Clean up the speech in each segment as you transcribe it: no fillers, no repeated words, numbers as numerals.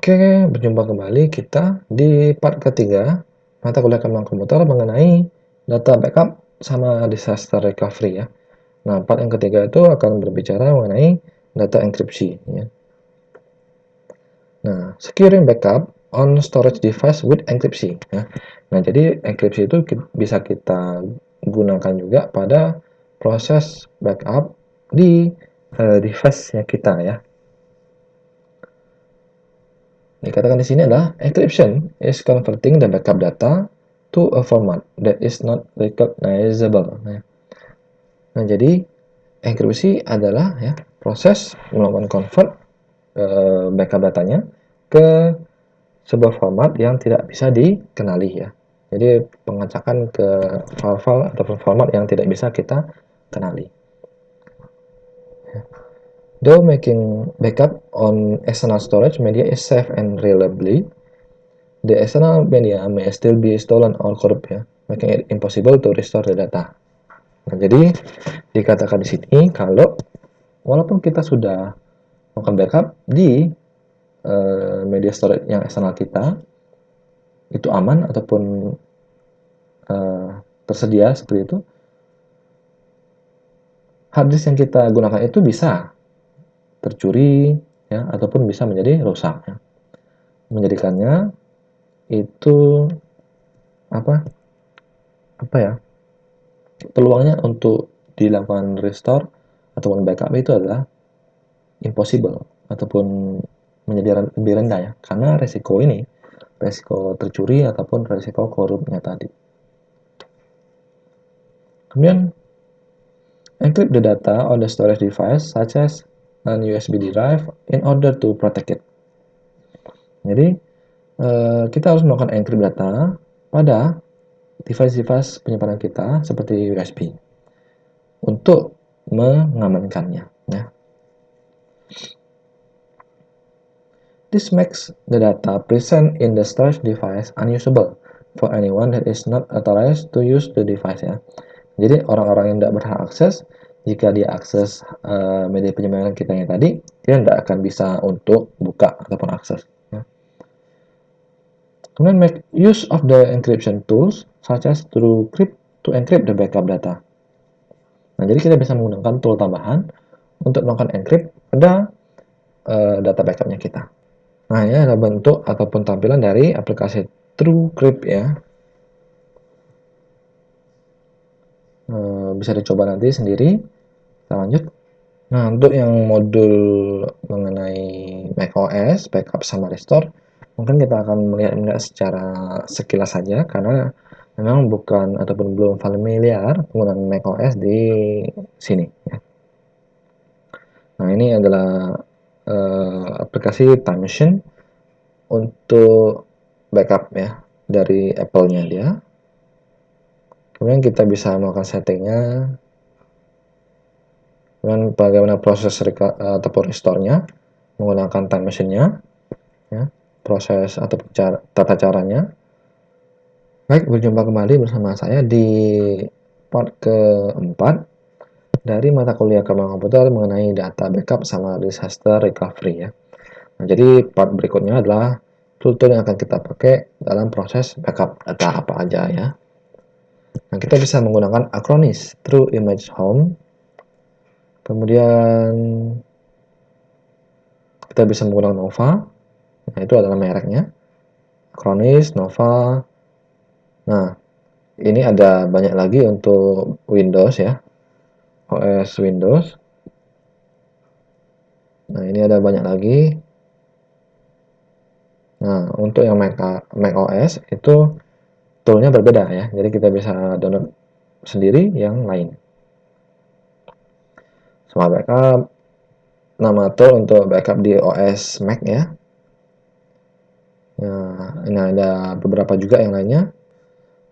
Oke, berjumpa kembali kita di part ketiga mata kuliah keuangan komputer mengenai data backup sama disaster recovery ya. Nah, part yang ketiga itu akan berbicara mengenai data enkripsi ya. Nah, securing backup on storage device with encryption ya. Nah, jadi enkripsi itu bisa kita gunakan juga pada proses backup di device-nya kita ya. Dikatakan di sini adalah encryption is converting the backup data to a format that is not recognizable. Nah, jadi enkripsi adalah ya proses melakukan convert backup datanya ke sebuah format yang tidak bisa dikenali ya. Jadi pengacakan ke file-file ataupun format yang tidak bisa kita kenali. Though making backup on external storage media is safe and reliably, the external media may still be stolen or corrupt ya, making it impossible to restore the data. Nah, jadi dikatakan di sini kalau walaupun kita sudah melakukan backup di media storage yang eksternal kita, itu aman ataupun tersedia seperti itu, hard disk yang kita gunakan itu bisa tercuri ya ataupun bisa menjadi rusak ya. Menjadikannya itu apa ya, peluangnya untuk dilakukan restore ataupun backup itu adalah impossible ataupun menjadi lebih rendah ya, karena resiko tercuri ataupun resiko korupnya tadi. Kemudian encrypt the data on the storage device such as an USB drive in order to protect it. Jadi kita harus melakukan encrypt data pada device-device penyimpanan kita seperti USB untuk mengamankannya ya. This makes the data present in the storage device unusable for anyone that is not authorized to use the device ya. Jadi orang-orang yang tidak berhak akses, jika dia akses media penyimpanan kita yang tadi, dia tidak akan bisa untuk buka ataupun akses. Ya. Kemudian make use of the encryption tools such as TrueCrypt to encrypt the backup data. Nah, jadi kita bisa menggunakan tool tambahan untuk melakukan encrypt pada data backupnya kita. Nah, ini adalah bentuk ataupun tampilan dari aplikasi TrueCrypt ya. Bisa dicoba nanti sendiri. Kita lanjut. Nah, untuk yang modul mengenai macOS, backup sama restore, mungkin kita akan melihat secara sekilas saja karena memang bukan ataupun belum familiar penggunaan macOS di sini. Ya. Nah, ini adalah aplikasi Time Machine untuk backup ya dari Apple-nya dia. Kemudian kita bisa melakukan settingnya, kemudian bagaimana proses ataupun restore-nya menggunakan Time Machine-nya, ya, proses atau tata caranya. Baik, berjumpa kembali bersama saya di part keempat dari mata kuliah keuangan komputer mengenai data backup sama disaster recovery ya. Nah, jadi part berikutnya adalah tool-tool yang akan kita pakai dalam proses backup data apa aja ya. Nah, kita bisa menggunakan Acronis True Image Home. Kemudian kita bisa menggunakan Nova. Nah, itu adalah mereknya. Acronis, Nova. Nah, ini ada banyak lagi untuk Windows ya. OS Windows. Nah, ini ada banyak lagi. Nah, untuk yang Mac OS itu toolnya berbeda ya. Jadi kita bisa download sendiri yang lain. Smart Backup, nama tool untuk backup di OS Mac ya. Nah, ini ada beberapa juga yang lainnya.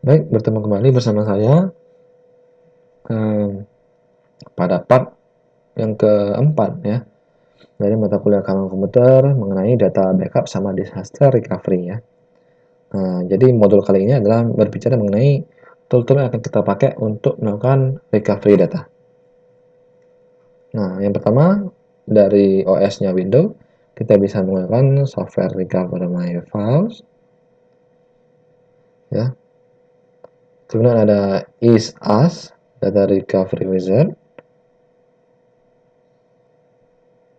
Baik, bertemu kembali bersama saya pada part yang keempat ya dari mata kuliah keuangan komputer mengenai data backup sama disaster recovery ya. Nah, jadi modul kali ini adalah berbicara mengenai tool-tool yang akan kita pakai untuk melakukan recovery data. Nah, yang pertama dari OS-nya Windows, kita bisa menggunakan software recover my files, ya. Kemudian ada is/as data recovery wizard.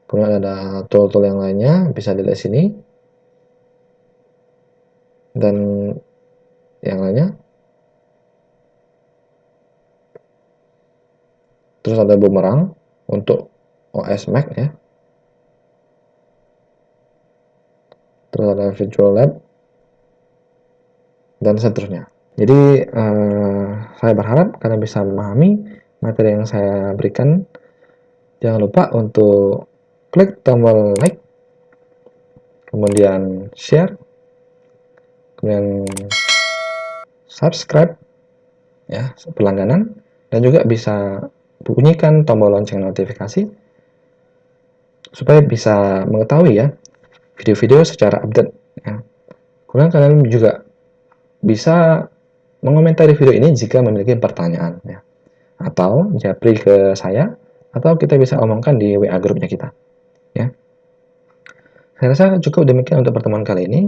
Kemudian ada tool-tool yang lainnya, bisa dilihat sini. Dan yang lainnya. Terus ada Boomerang untuk OS Mac, ya. Terus ada Virtual Lab dan seterusnya. Jadi saya berharap kalian bisa memahami materi yang saya berikan. Jangan lupa untuk klik tombol like, kemudian share, kemudian subscribe, ya, berlangganan, dan juga bisa bunyikan tombol lonceng notifikasi supaya bisa mengetahui, ya, video-video secara update, ya. Kemudian kalian juga bisa mengomentari video ini jika memiliki pertanyaan, ya, atau japri ke saya, atau kita bisa omongkan di WA grupnya kita, ya. Saya rasa cukup demikian untuk pertemuan kali ini.